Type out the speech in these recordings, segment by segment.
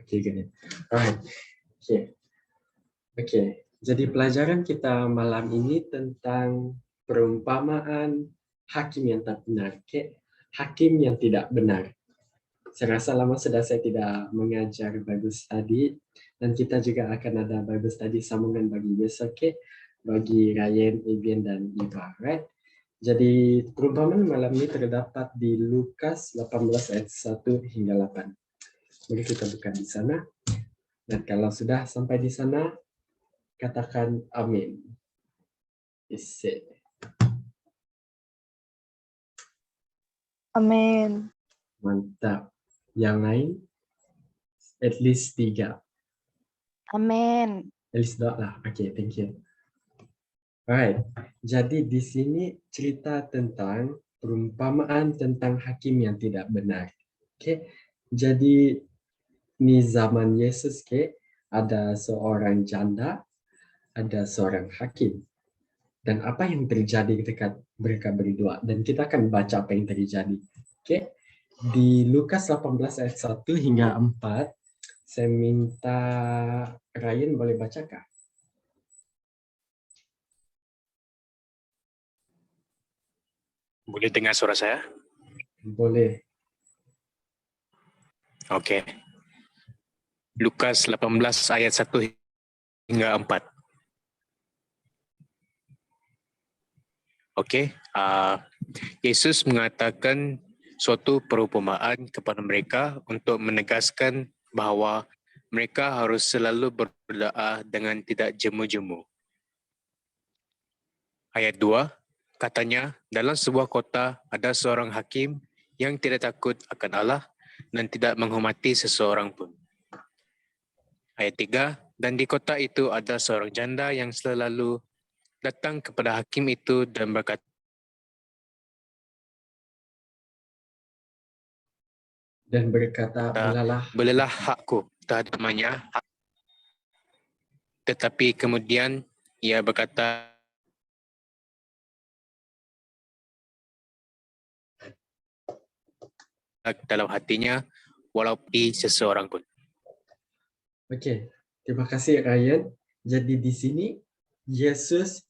Okay, good. Alright. Okay. Jadi pelajaran kita malam ini tentang perumpamaan hakim yang tak benar. Okay. Hakim yang tidak benar. Saya rasa lama sudah saya tidak mengajar Bible Study, dan kita juga akan ada Bible Study sambungan bagi besok, bagi Ryan, Evian, dan Iva, right? Jadi perumpamaan malam ini terdapat di Lukas 18 ayat 1 hingga 8. Mari kita buka di sana, dan kalau sudah sampai di sana, katakan amin. Isi. Amin. Mantap. Yang lain? At least 3. Amin. At least 2 lah. Okay, thank you. Alright. Jadi di sini cerita tentang perumpamaan tentang hakim yang tidak benar. Okay. Jadi ini zaman Yesus, ada seorang janda, ada seorang hakim. Dan apa yang terjadi ketika mereka berdua? Dan kita akan baca apa yang terjadi. Okay. Di Lukas 18 ayat 1 hingga 4, saya minta Ryan boleh bacakan? Boleh dengar suara saya? Boleh. Oke. Lukas 18 ayat 1 hingga 4. Oke. Yesus mengatakan suatu perumpamaan kepada mereka untuk menegaskan bahawa mereka harus selalu berdoa dengan tidak jemu-jemu. Ayat 2, katanya, dalam sebuah kota ada seorang hakim yang tidak takut akan Allah dan tidak menghormati seseorang pun. Ayat 3, dan di kota itu ada seorang janda yang selalu datang kepada hakim itu dan berkata, belilah hakku terhadap temannya. Tetapi kemudian ia berkata dalam hatinya, walaupun seseorang pun. Okey, terima kasih Ryan. Jadi di sini Yesus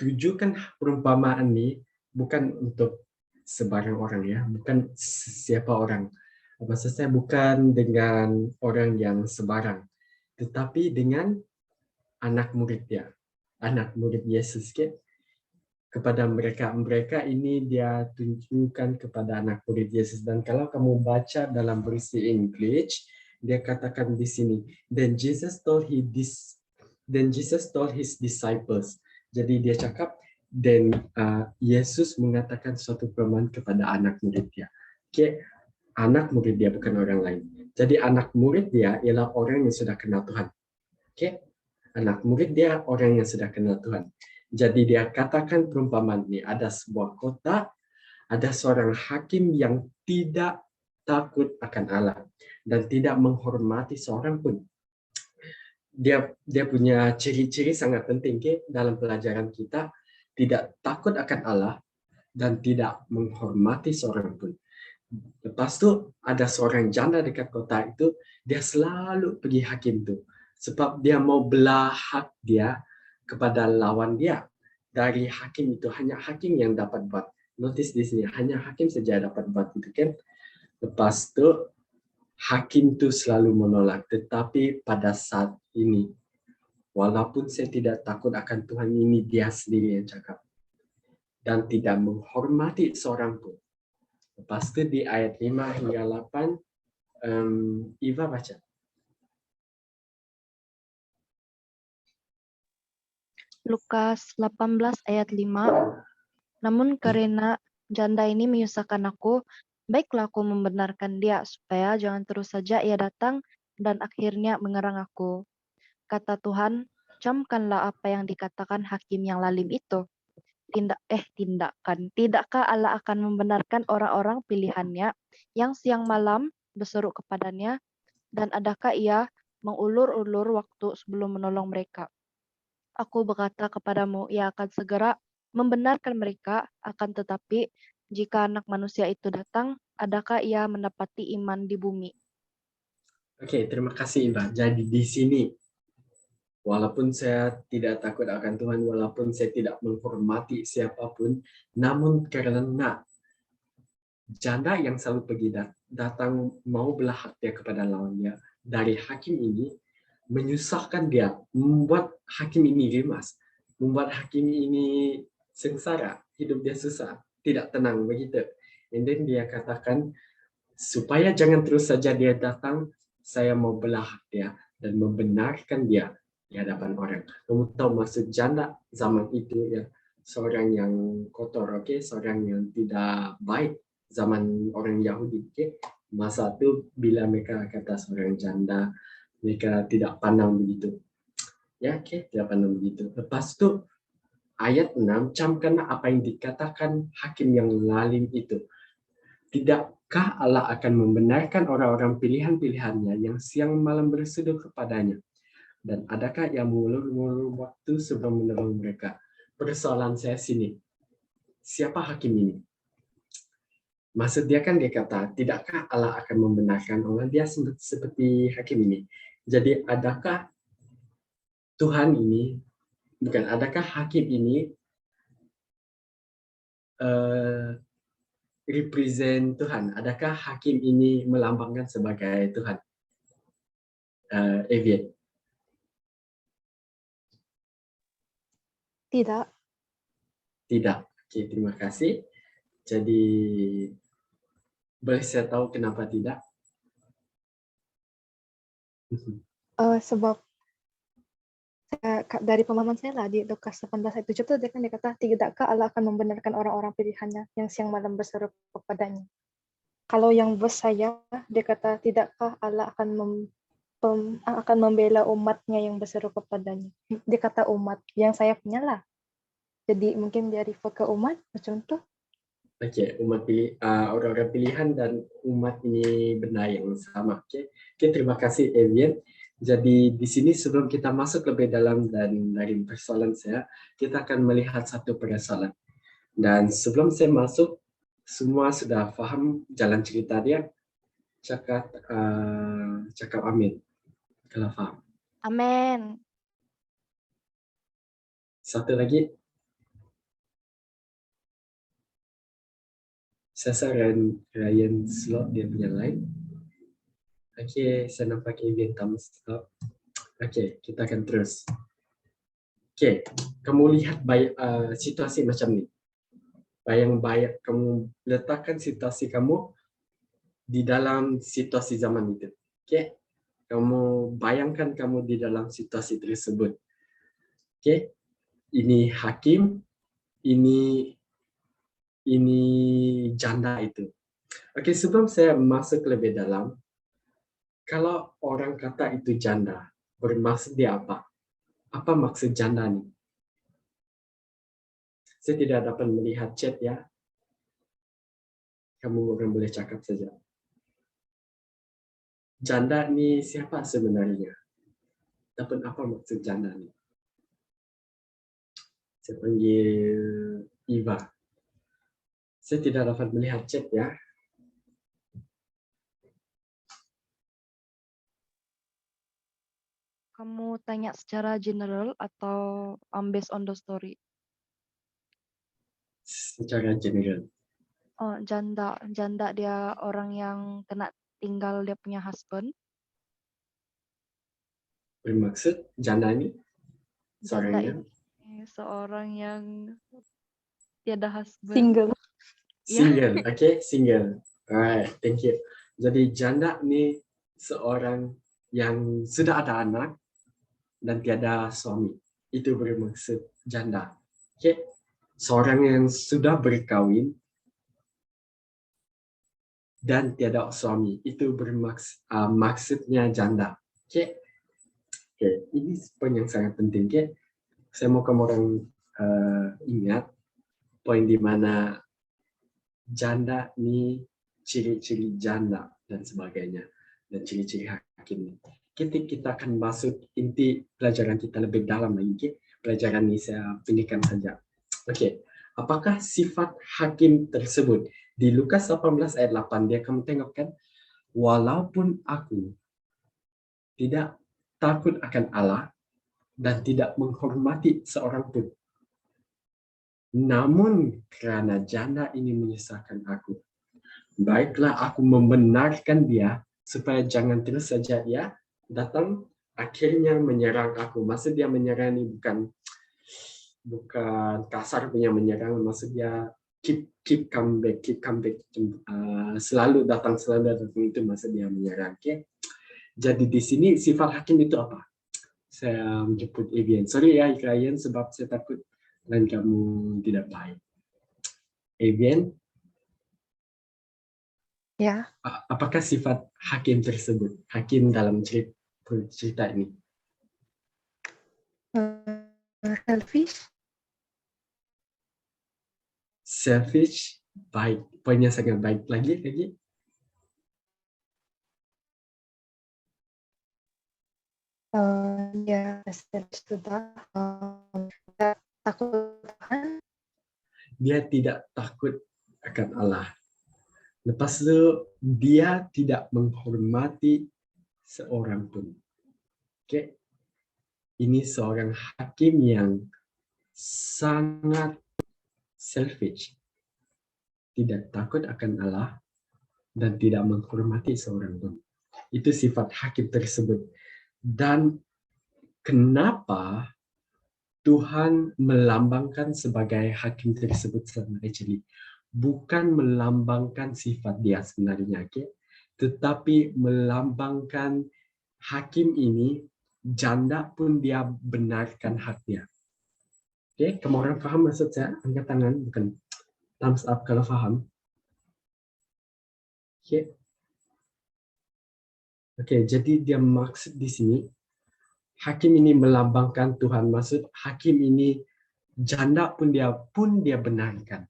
tujukan perumpamaan ini bukan untuk sebarang orang, ya, bukan siapa orang. Maksud saya bukan dengan orang yang sebarang, tetapi dengan anak murid dia, anak murid Yesus, kepada mereka ini dia tunjukkan kepada anak murid Yesus. Dan kalau kamu baca dalam versi English, dia katakan di sini, then Jesus told his disciples. Jadi dia cakap, dan Yesus mengatakan suatu perumpamaan kepada anak murid dia. Anak murid dia, bukan orang lain. Jadi anak murid dia ialah orang yang sudah kenal Tuhan. Anak murid dia orang yang sudah kenal Tuhan. Jadi dia katakan perumpamaan ini, ada sebuah kota, ada seorang hakim yang tidak takut akan Allah dan tidak menghormati seorang pun. Dia punya ciri-ciri sangat penting dalam pelajaran kita, tidak takut akan Allah dan tidak menghormati seorang pun. Lepas tu ada seorang janda dekat kota itu, dia selalu pergi hakim tu sebab dia mau belah hak dia kepada lawan dia. Dari hakim itu hanya hakim yang dapat buat. Notice di sini hanya hakim saja dapat buat itu, kan. Lepas tu hakim tu selalu menolak. Tetapi pada saat ini, walaupun saya tidak takut akan Tuhan, ini dia sendiri yang cakap, dan tidak menghormati seorang pun. Lepas tu di ayat 5 hingga 8, Iva baca. Lukas 18 ayat 5. Namun karena janda ini menyusahkan aku, baiklah aku membenarkan dia, supaya jangan terus saja ia datang dan akhirnya mengerang aku. Kata Tuhan, camkanlah apa yang dikatakan hakim yang lalim itu. Tindakan. Tidakkah Allah akan membenarkan orang-orang pilihannya yang siang malam berseru kepadanya, dan adakah ia mengulur-ulur waktu sebelum menolong mereka? Aku berkata kepadamu, ia akan segera membenarkan mereka, akan tetapi jika anak manusia itu datang, adakah ia mendapati iman di bumi? Oke, terima kasih Iba. Jadi di sini, walaupun saya tidak takut akan Tuhan, walaupun saya tidak menghormati siapapun, namun karena janda yang selalu pergi datang mau belah hati kepada lawannya dari hakim ini menyusahkan dia, membuat hakim ini rimas, membuat hakim ini sengsara, hidup dia susah, tidak tenang begitu. And then dia katakan supaya jangan terus saja dia datang, saya mau belah dia dan membenarkan dia di hadapan orang. Kamu tahu maksud janda zaman itu ya, seorang yang kotor, oke, seorang yang tidak baik zaman orang Yahudi, oke. Masa itu bila mereka kata seorang janda, mereka tidak pandang begitu. Ya, oke, tidak pandang begitu. Lepas itu ayat 6 camkanlah apa yang dikatakan hakim yang lalim itu. Tidakkah Allah akan membenarkan orang-orang pilihan-pilihannya yang siang malam berseru kepadanya? Dan adakah yang mengulur-ulur waktu sebelum menolong mereka? Persoalan saya sini, siapa hakim ini? Maksud dia kan dia kata, tidakkah Allah akan membenarkan orang dia seperti hakim ini? Jadi adakah Tuhan ini, bukan, adakah hakim ini represent Tuhan? Adakah hakim ini melambangkan sebagai Tuhan? Evian. Tidak. Tidak. Oke, terima kasih. Jadi, boleh saya tahu kenapa tidak? Sebab dari pemahaman saya lah di Lukas 18 ayat 7 itu dia kan dikata, tidakkah Allah akan membenarkan orang-orang pilihannya yang siang malam berseru kepadanya. Kalau yang bos saya, dia kata, tidakkah Allah akan membela umatnya yang berseru kepadanya. Dia kata umat, yang saya punya lah. Jadi mungkin dia refer ke umat, macam tu. Oke, orang-orang pilihan dan umat ini benda yang sama. Oke, terima kasih Evian. Jadi di sini sebelum kita masuk lebih dalam dan dari persoalan saya, kita akan melihat satu persoalan. Dan sebelum saya masuk, semua sudah paham jalan cerita dia. Cakap amin kalau paham. Amin. Satu lagi, saya Ryan slot dia punya line. Oke, saya nampak Evian thumbs up. Oke, kita akan terus. Oke, kamu lihat situasi macam ni. Bayang-bayang kamu letakkan situasi kamu di dalam situasi zaman itu. Oke, kamu bayangkan kamu di dalam situasi tersebut. Oke, ini hakim, ini janda itu. Oke, sebelum saya masuk lebih dalam, kalau orang kata itu janda, bermaksud dia apa? Apa maksud janda nih? Saya tidak dapat melihat chat ya. Kamu boleh cakap saja. Janda nih siapa sebenarnya? Dapat apa maksud janda nih? Saya panggil Iva. Saya tidak dapat melihat chat ya. Kamu tanya secara general atau based on the story? Secara general. Oh, janda dia orang yang kena tinggal dia punya husband. Bermaksud janda ini? Janda Seorang yang ini seorang yang tiada husband. Single. single. Okay, single. Alright, thank you. Jadi janda ini seorang yang sudah ada anak dan tiada suami. Itu bermaksud janda. Okay. Seorang yang sudah berkahwin dan tiada suami. Itu maksudnya janda. Okay. Okay. Ini poin yang sangat penting. Okay. Saya mau kamu orang ingat poin di mana janda ini ciri-ciri janda dan sebagainya dan ciri-ciri hakim. Kita akan masuk inti pelajaran kita lebih dalam lagi. Pelajaran ini saya pinggirkan saja. Oke, apakah sifat hakim tersebut di Lukas 18 ayat 8 dia kamu tengok kan? Walaupun aku tidak takut akan Allah dan tidak menghormati seorang pun. Namun karena janda ini menyusahkan aku, baiklah aku membenarkan dia supaya jangan terus saja ia datang akhirnya menyerang aku. Maksud dia menyerang ini bukan kasar punya menyerang, maksud dia keep come back, selalu datang itu maksud dia menyerang. Okay? Jadi di sini sifat hakim itu apa? Saya menjemput Evian. Sorry ya klien sebab saya takut dan kamu tidak baik. Evian, Ya, apakah sifat hakim tersebut? Hakim dalam cerita ini. selfish. Selfish, baik. Poinnya sangat baik. Lagi. Ya, selfish sudah. Takut Tuhan. Dia tidak takut akan Allah. Lepas itu, dia tidak menghormati seorang pun. Oke, ini seorang hakim yang sangat selfish. Tidak takut akan Allah dan tidak menghormati seorang pun. Itu sifat hakim tersebut. Dan kenapa Tuhan melambangkan sebagai hakim tersebut actually bukan melambangkan sifat dia sebenarnya, okay? Tetapi melambangkan hakim ini janda pun dia benarkan hak dia. Okay? Kamu orang paham maksud saya? Angkat tangan, bukan thumbs up kalau paham. Okay. Oke, jadi dia maksud di sini hakim ini melambangkan Tuhan. Maksud hakim ini janda pun dia benarkan.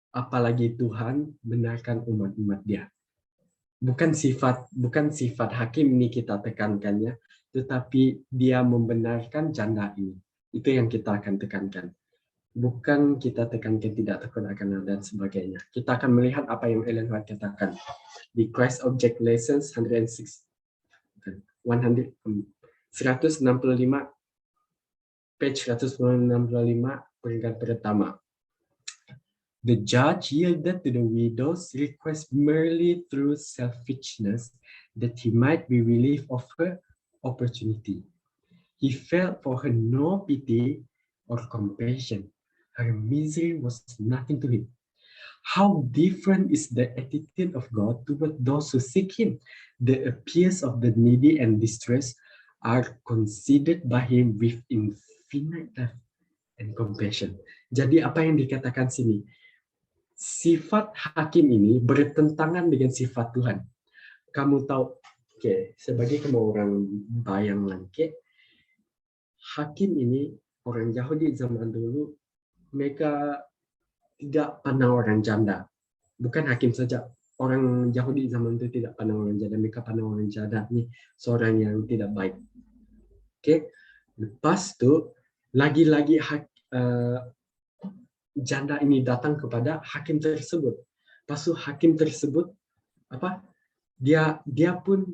Apalagi Tuhan benarkan umat-umat dia. Bukan sifat hakim ini kita tekankannya, tetapi dia membenarkan janda ini. Itu yang kita akan tekankan. Bukan kita tekankan tidak takut akan Allah dan sebagainya. Kita akan melihat apa yang Ellen White katakan di Christ Object Lessons 165 page 165 peringkat pertama. The judge yielded to the widow's request merely through selfishness that he might be relieved of her opportunity. He felt for her no pity or compassion. Her misery was nothing to him. How different is the attitude of God toward those who seek Him? The appeals of the needy and distressed are considered by Him with infinite love and compassion. Jadi apa yang dikatakan sini? Sifat hakim ini bertentangan dengan sifat Tuhan. Kamu tahu, sebagai kamu orang bayangan, hakim ini orang Yahudi zaman dulu, mereka tidak pandang orang janda. Bukan hakim saja, orang Yahudi zaman itu tidak pandang orang janda, mereka pandang orang janda ini seorang yang tidak baik. Lepas itu lagi-lagi janda ini datang kepada hakim tersebut. Lepas itu hakim tersebut dia pun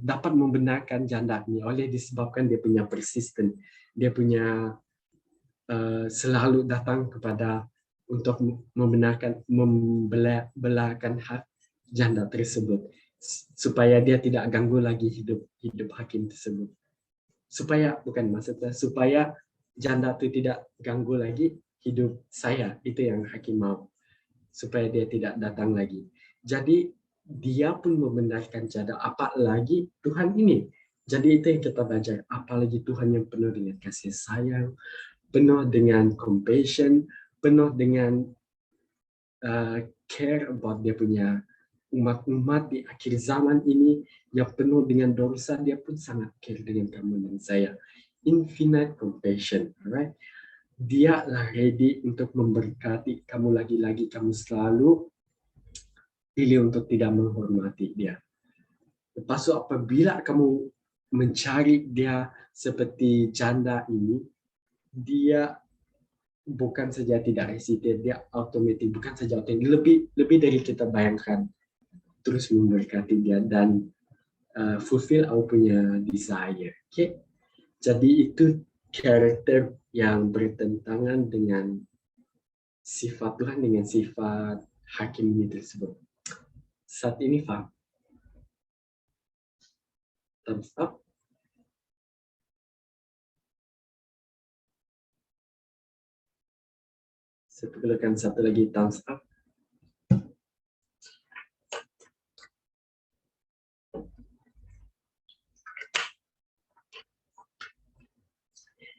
dapat membenarkan janda ini oleh disebabkan dia punya persisten, dia punya selalu datang kepada untuk membelahkan hak janda tersebut supaya dia tidak ganggu lagi hidup hakim tersebut. Supaya janda itu tidak ganggu lagi hidup saya, itu yang hakim mau, supaya dia tidak datang lagi. Jadi dia pun membenarkan janda, apalagi Tuhan ini. Jadi itu yang kita belajar, apalagi Tuhan yang penuh dengan kasih sayang, penuh dengan compassion, penuh dengan care about dia punya umat-umat di akhir zaman ini yang penuh dengan dosa, dia pun sangat care dengan kamu dan saya. Infinite compassion, alright? Dia lah ready untuk memberkati kamu lagi-lagi, kamu selalu pilih untuk tidak menghormati dia. Lepas itu apabila kamu mencari dia seperti janda ini, dia bukan saja tidak hesitate, dia automatic, bukan saja automatic, lebih dari kita bayangkan. terus memberkati dia dan fulfill aku punya desire. Okay? Jadi itu karakter yang bertentangan dengan sifat Tuhan dengan sifat hakim ini tersebut. Saat ini faham? Thumbs up. Saya perlukan satu lagi thumbs up.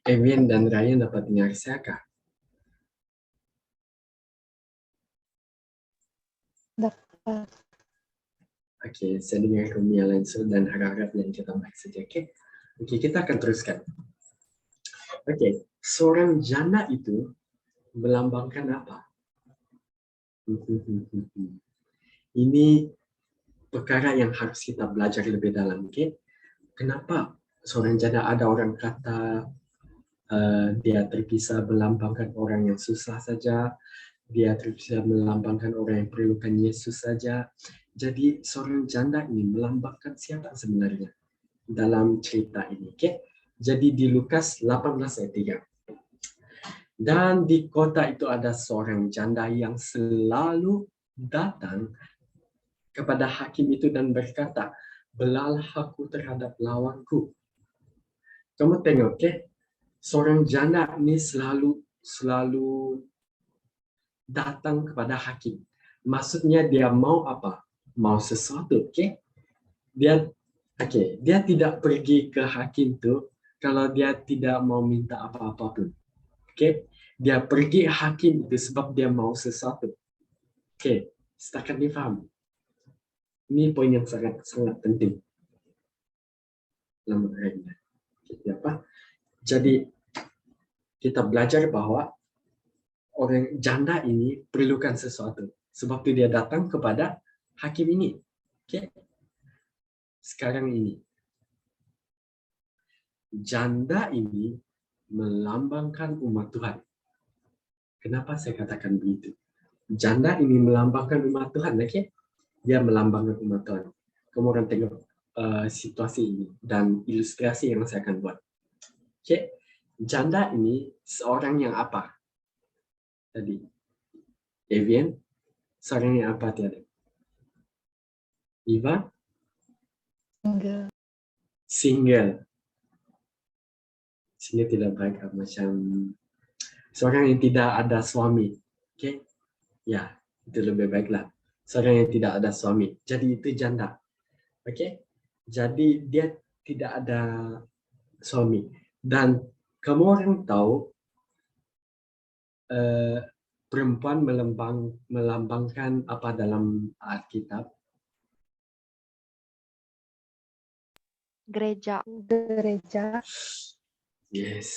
Evian dan Ryan dapat dengar saya kah? Dapat. Oke, saya dengar Rumia Lensu dan harap-harap yang kita baik saja. Oke, kita akan teruskan. Oke, seorang janda itu melambangkan apa? Ini perkara yang harus kita belajar lebih dalam. Okay? Kenapa seorang janda ada orang kata dia terpisah melambangkan orang yang susah saja, dia terpisah melambangkan orang yang perlukan Yesus saja. Jadi seorang janda ini melambangkan siapa sebenarnya dalam cerita ini. Okay? Jadi di Lukas 18 ayat 3. Dan di kota itu ada seorang janda yang selalu datang kepada hakim itu dan berkata, belalah aku terhadap lawanku. Kamu tengok, okay? Seorang janda ini selalu datang kepada hakim. Maksudnya dia mau apa? Mau sesuatu, okay? Dia tidak pergi ke hakim tuh kalau dia tidak mau minta apa-apa pun. Okay? Dia pergi hakim itu sebab dia mau sesuatu. Okay, setakat ini paham? Ini poin yang sangat penting. Jadi kita belajar bahwa orang janda ini perlukan sesuatu. Sebab itu dia datang kepada hakim ini. Okay? Sekarang ini. Janda ini melambangkan umat Tuhan. Kenapa saya katakan begitu? Janda ini melambangkan umat Tuhan. Okay? Dia melambangkan umat Tuhan. Kamu akan tengok situasi ini dan ilustrasi yang saya akan buat. Okay? Janda ini seorang yang apa? Tadi. Evian, seorang yang apa tadi? Iva? Single. Sini tidak baik macam seorang yang tidak ada suami. Okay? Ya, itu lebih baiklah. Seorang yang tidak ada suami. Jadi itu janda. Okay? Jadi dia tidak ada suami. Dan kamu orang tahu perempuan melambangkan apa dalam Alkitab? Gereja. Yes,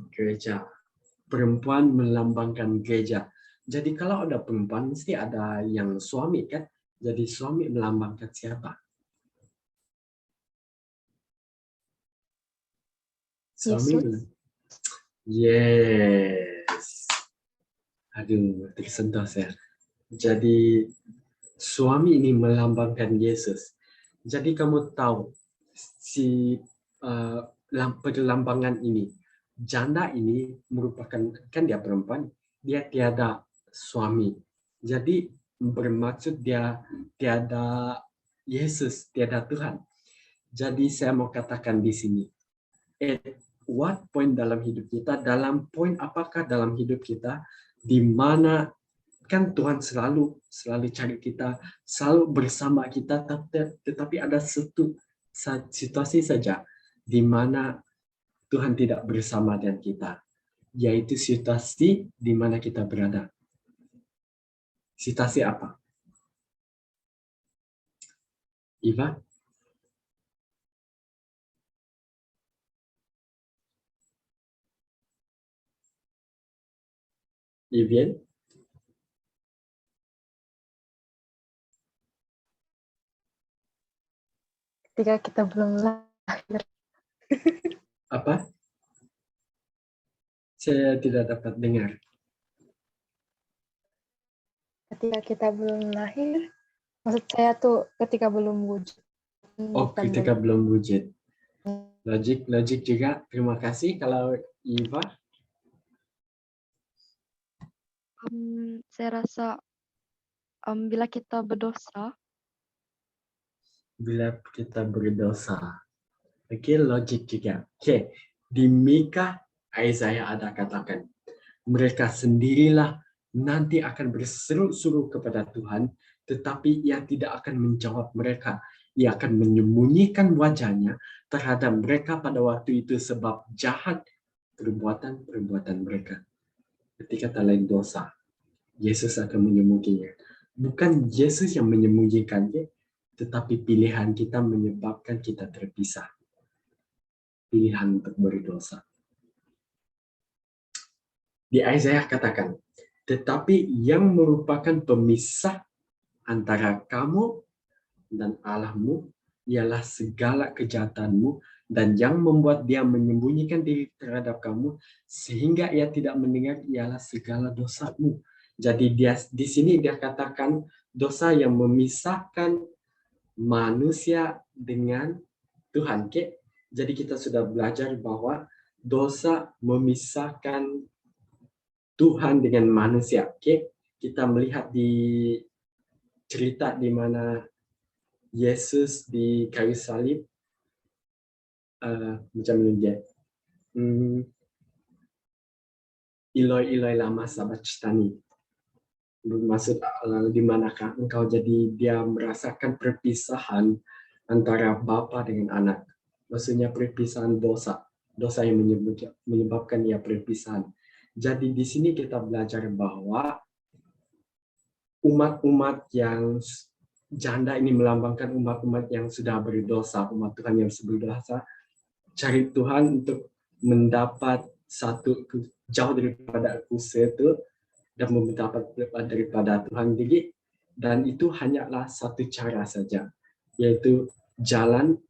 gereja. Perempuan melambangkan gereja. Jadi kalau ada perempuan mesti ada yang suami kan? Jadi suami melambangkan siapa? Suami. Yes. Aduh, tersentuh saya. Jadi suami ini melambangkan Yesus. Jadi kamu tahu si perlambangan ini, janda ini merupakan, kan dia perempuan, dia tiada suami. Jadi bermaksud dia tiada Yesus, tiada Tuhan. Jadi saya mau katakan di sini, at what point dalam hidup kita, dalam poin apakah dalam hidup kita, di mana kan Tuhan selalu cari kita, selalu bersama kita, tetapi ada satu situasi saja di mana Tuhan tidak bersama dengan kita, yaitu situasi di mana kita berada. Situasi apa? Iva? Ivian? Ketika kita belum lahir. Apa? Saya tidak dapat dengar. Ketika kita belum lahir, Maksud saya tuh ketika belum wujud. Oh, bukan ketika belum wujud. Logik juga. Terima kasih. Kalau Iva, Saya rasa bila kita berdosa, bila kita berdosa. Oke, logik juga. Oke, di Mika, Isaiah ada katakan, mereka sendirilah nanti akan berseru-seru kepada Tuhan, tetapi ia tidak akan menjawab mereka. Ia akan menyembunyikan wajahnya terhadap mereka pada waktu itu sebab jahat perbuatan-perbuatan mereka. Ketika terlalu dosa, Yesus akan menyembunyikannya. Bukan Yesus yang menyembunyikannya, tetapi pilihan kita menyebabkan kita terpisah. Pilihan untuk berdosa. Di Isaiah katakan, tetapi yang merupakan pemisah antara kamu dan Allahmu ialah segala kejahatanmu, dan yang membuat dia menyembunyikan diri terhadap kamu sehingga ia tidak mendengar ialah segala dosamu. Jadi di sini dia katakan dosa yang memisahkan manusia dengan Tuhan. Okay? Jadi kita sudah belajar bahwa dosa memisahkan Tuhan dengan manusia. Okay? Kita melihat di cerita di mana Yesus di kayu salib, macam ini dia. Eloi Eloi lama sabachthani. Bermaksud di manakah engkau, jadi dia merasakan perpisahan antara bapa dengan anak. Maksudnya perpisahan dosa. Dosa yang menyebabkan ia perpisahan. Jadi di sini kita belajar bahwa umat-umat yang janda ini melambangkan umat-umat yang sudah berdosa, umat Tuhan yang berdosa, cari Tuhan untuk mendapat satu jauh daripada kuasa itu dan mendapat daripada Tuhan diri, dan itu hanyalah satu cara saja, yaitu jalan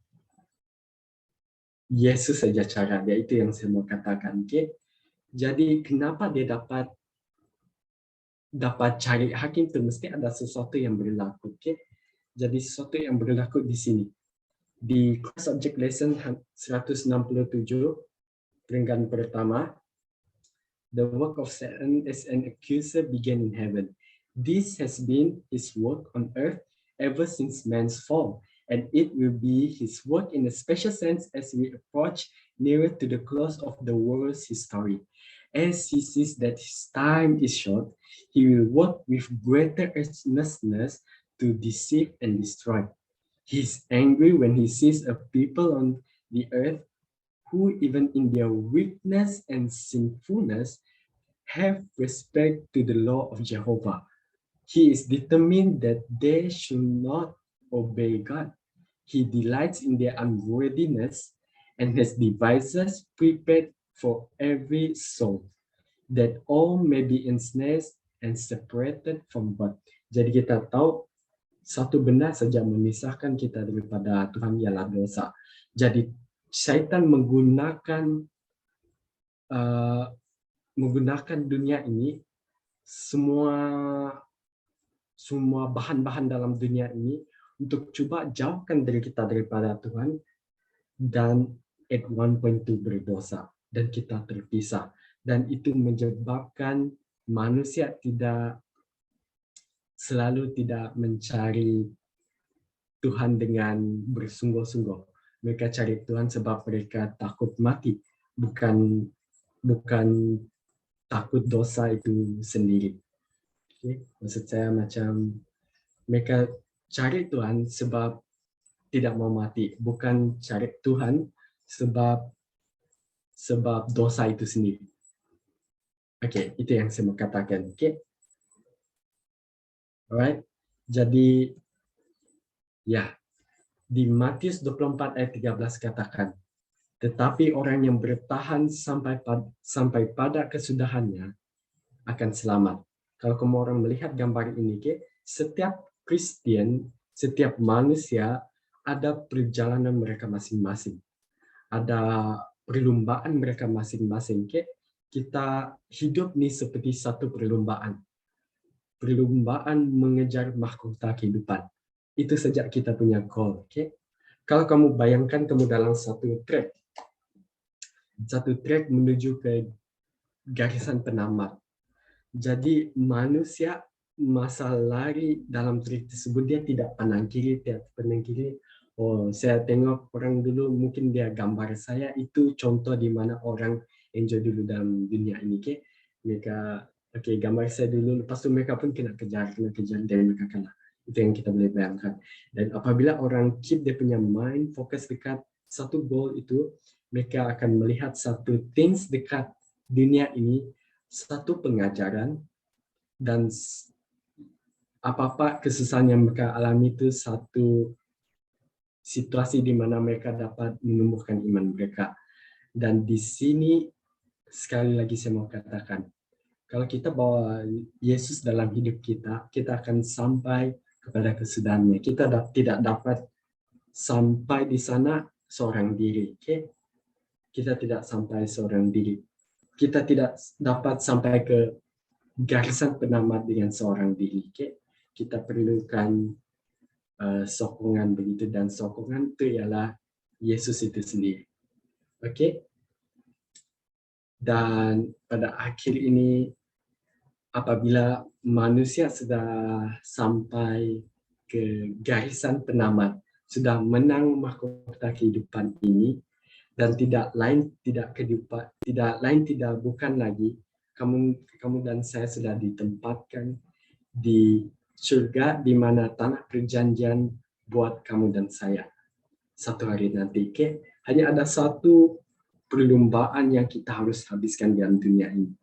Yesus saja cara dia. Itu yang saya mau katakan. Okay? Jadi kenapa dia dapat cari hakim itu mesti ada sesuatu yang berlaku. Okay? Jadi sesuatu yang berlaku di sini. Di Cross Object Lesson 167, peringkat pertama, the work of Satan as an accuser began in heaven. This has been his work on earth ever since man's fall, and it will be his work in a special sense as we approach nearer to the close of the world's history. As he sees that his time is short, he will work with greater earnestness to deceive and destroy. He is angry when he sees a people on the earth who even in their weakness and sinfulness have respect to the law of Jehovah. He is determined that they should not obey God. He delights in their unworthiness and has devices prepared for every soul, that all may be ensnared and separated from God. Jadi kita tahu satu benda saja memisahkan kita daripada Tuhan ialah dosa. Jadi Syaitan menggunakan dunia ini, semua bahan-bahan dalam dunia ini untuk coba jauhkan diri kita daripada Tuhan, dan at one point itu berdosa dan kita terpisah, dan itu menyebabkan manusia selalu tidak mencari Tuhan dengan bersungguh-sungguh. Mereka cari Tuhan sebab mereka takut mati, bukan takut dosa itu sendiri. Okay? Maksud saya macam mereka cari Tuhan sebab tidak mau mati, bukan cari Tuhan sebab dosa itu sendiri. Oke, itu yang saya mau katakan. Oke. Alright. Jadi ya, di Matius 24 ayat 13 katakan, tetapi orang yang bertahan sampai pada kesudahannya akan selamat. Kalau kamu orang melihat gambar ini, setiap Kristen, setiap manusia ada perjalanan mereka masing-masing. Ada perlombaan mereka masing-masing. Kita hidup nih seperti satu perlombaan. Perlombaan mengejar mahkota kehidupan. Itu saja kita punya goal. Okay? Kalau kamu bayangkan kamu dalam satu track menuju ke garisan penamat. Jadi manusia masa lari dalam trik tersebut dia tidak pandang kiri, Oh, saya tengok orang dulu mungkin dia gambar saya itu contoh di mana orang enjoy dulu dalam dunia ini. Okay? Mereka gambar saya dulu, lepas itu mereka pun kena kejar dan mereka kalah. Itu yang kita boleh bayangkan. Dan apabila orang keep dia punya mind fokus dekat satu goal itu, mereka akan melihat satu things dekat dunia ini, satu pengajaran, dan apa-apa kesusahan yang mereka alami itu satu situasi di mana mereka dapat menumbuhkan iman mereka. Dan di sini sekali lagi saya mau katakan, kalau kita bawa Yesus dalam hidup kita, kita akan sampai kepada kesudahannya. Kita tidak dapat sampai di sana seorang diri. Okay? Kita tidak sampai seorang diri. Kita tidak dapat sampai ke garisan penamat dengan seorang diri. Okay? Kita perlukan sokongan begitu, dan sokongan itu ialah Yesus itu sendiri. Oke? Dan pada akhir ini, apabila manusia sudah sampai ke garisan penamat, sudah menang mahkota kehidupan ini, dan bukan lagi kamu dan saya sudah ditempatkan di surga, di mana tanah perjanjian buat kamu dan saya satu hari nanti. Okay? Hanya ada satu perlombaan yang kita harus habiskan di dunia ini.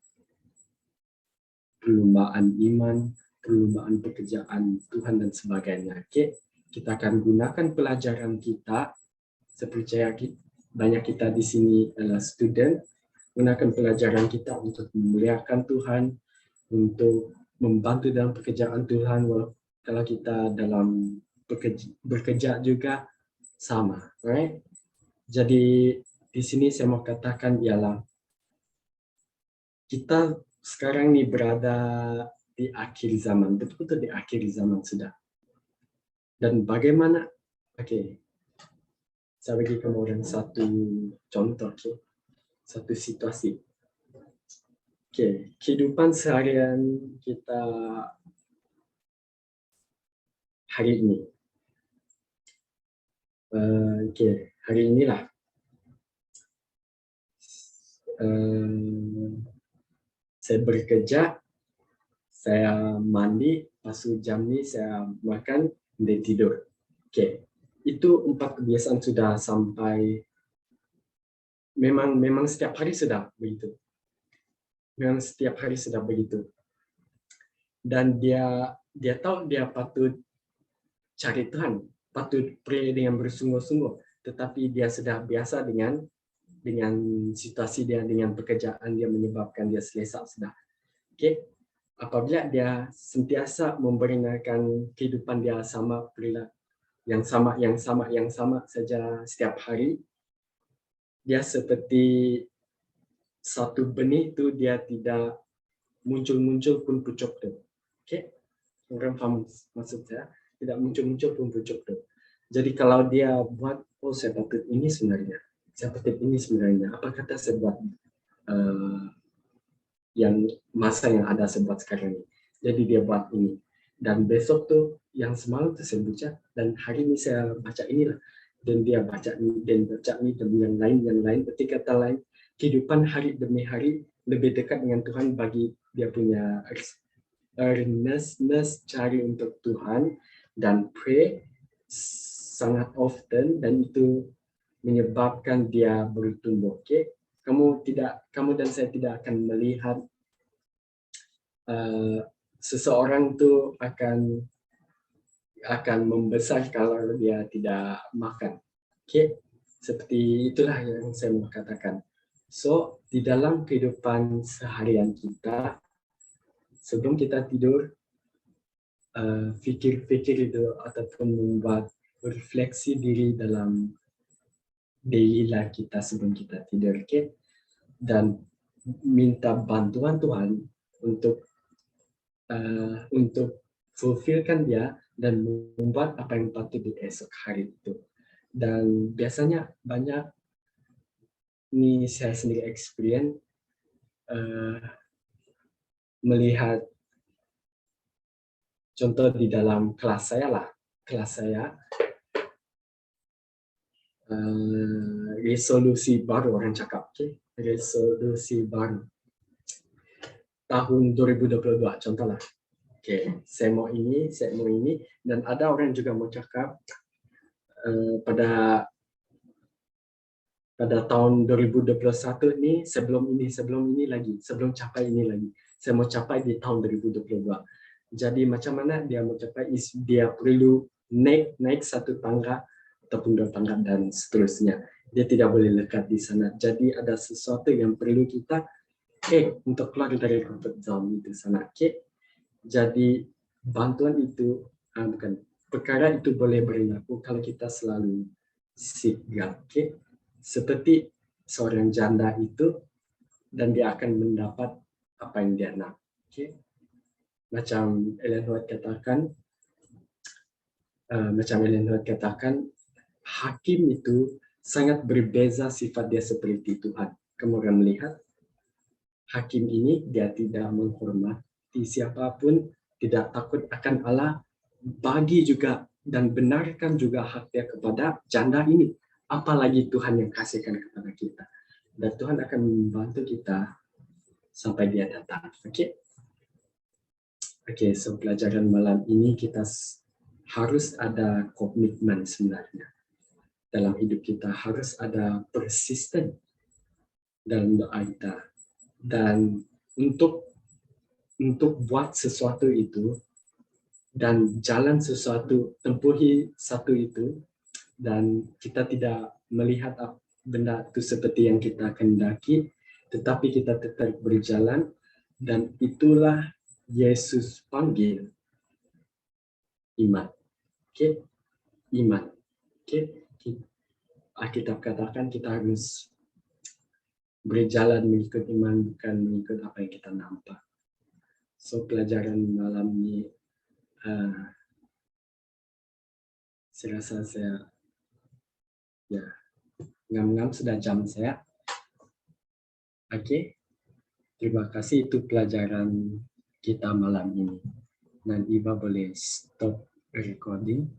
Perlombaan iman, perlombaan pekerjaan Tuhan dan sebagainya. Okay? Kita akan gunakan pelajaran kita, sepercaya banyak kita di sini adalah student, gunakan pelajaran kita untuk memuliakan Tuhan, untuk membantu dalam pekerjaan Tuhan. Kalau kita dalam bekerja juga sama, right? Jadi di sini saya mau katakan ialah kita sekarang ini berada di akhir zaman, betul-betul di akhir zaman sudah. Dan bagaimana? Saya bagi kamu orang satu contoh, satu situasi. Kehidupan seharian kita hari ini. Hari inilah. Saya bekerja, saya mandi, masuk jam ini saya makan, dan tidur. Itu 4 kebiasaan sudah sampai. Memang setiap hari sudah begitu. Dan dia tahu dia patut cari Tuhan, patut pray dengan bersungguh-sungguh, tetapi dia sudah biasa dengan situasi dia, dengan pekerjaan dia menyebabkan dia selesa sudah. Apabila dia sentiasa membenarkan kehidupan dia sama, yang sama saja setiap hari, dia seperti satu benih itu, dia tidak muncul pun pucuk tu. Orang faham maksud saya? Tidak muncul pun pucuk tu. Jadi kalau dia buat, saya patut ini sebenarnya, apa kata saya buat yang masa yang ada saya buat sekarang ini. Jadi dia buat ini. Dan besok tuh, yang semalam tuh saya baca, dan hari ini saya baca inilah. Dan dia baca ini, dan yang lain, berarti kata lain, kehidupan hari demi hari lebih dekat dengan Tuhan bagi dia punya earnestness, cari untuk Tuhan, dan pray sangat often, dan itu menyebabkan dia bertumbuh. Kamu dan saya tidak akan melihat seseorang itu akan membesar kalau dia tidak makan. Seperti itulah yang saya mau katakan. So, di dalam kehidupan seharian kita, sebelum kita tidur, fikir-fikir itu ataupun membuat refleksi diri dalam daily life kita sebelum kita tidur, dan minta bantuan Tuhan untuk fulfillkan dia, dan membuat apa yang patut di esok hari itu. Dan biasanya banyak, ini saya sendiri experience, melihat contoh di dalam kelas saya, resolusi baru orang cakap, resolusi baru tahun 2022 contohlah. Saya mau ini, dan ada orang juga mau cakap pada tahun 2021 ini, sebelum capai ini lagi. Saya mau capai di tahun 2022. Jadi macam mana dia mau capai, dia perlu naik satu tangga ataupun 2 tangga dan seterusnya. Dia tidak boleh lekat di sana. Jadi ada sesuatu yang perlu kita untuk keluar dari comfort zone itu sana. Jadi bantuan itu perkara itu boleh berlaku kalau kita selalu sigap. Seperti seorang janda itu, dan dia akan mendapat apa yang dia nak. Macam Ellen White katakan, hakim itu sangat berbeza sifat dia seperti Tuhan. Kamu akan melihat hakim ini dia tidak menghormati siapapun, tidak takut akan Allah, bagi juga dan benarkan juga hak dia kepada janda ini. Apalagi Tuhan yang kasihkan kepada kita. Dan Tuhan akan membantu kita sampai dia datang. So pelajaran malam ini kita harus ada komitmen sebenarnya. Dalam hidup kita harus ada persisten dalam doa kita. Dan untuk buat sesuatu itu, dan jalan sesuatu, tempuhi satu itu, dan kita tidak melihat benda itu seperti yang kita kehendaki, tetapi kita tetap berjalan, dan itulah Yesus panggil iman. Iman. Alkitab katakan kita harus berjalan mengikut iman, bukan mengikut apa yang kita nampak. So pelajaran malam ini, saya rasa ngam-ngam sudah jam saya. Terima kasih, itu pelajaran kita malam ini. Dan Iba boleh stop recording.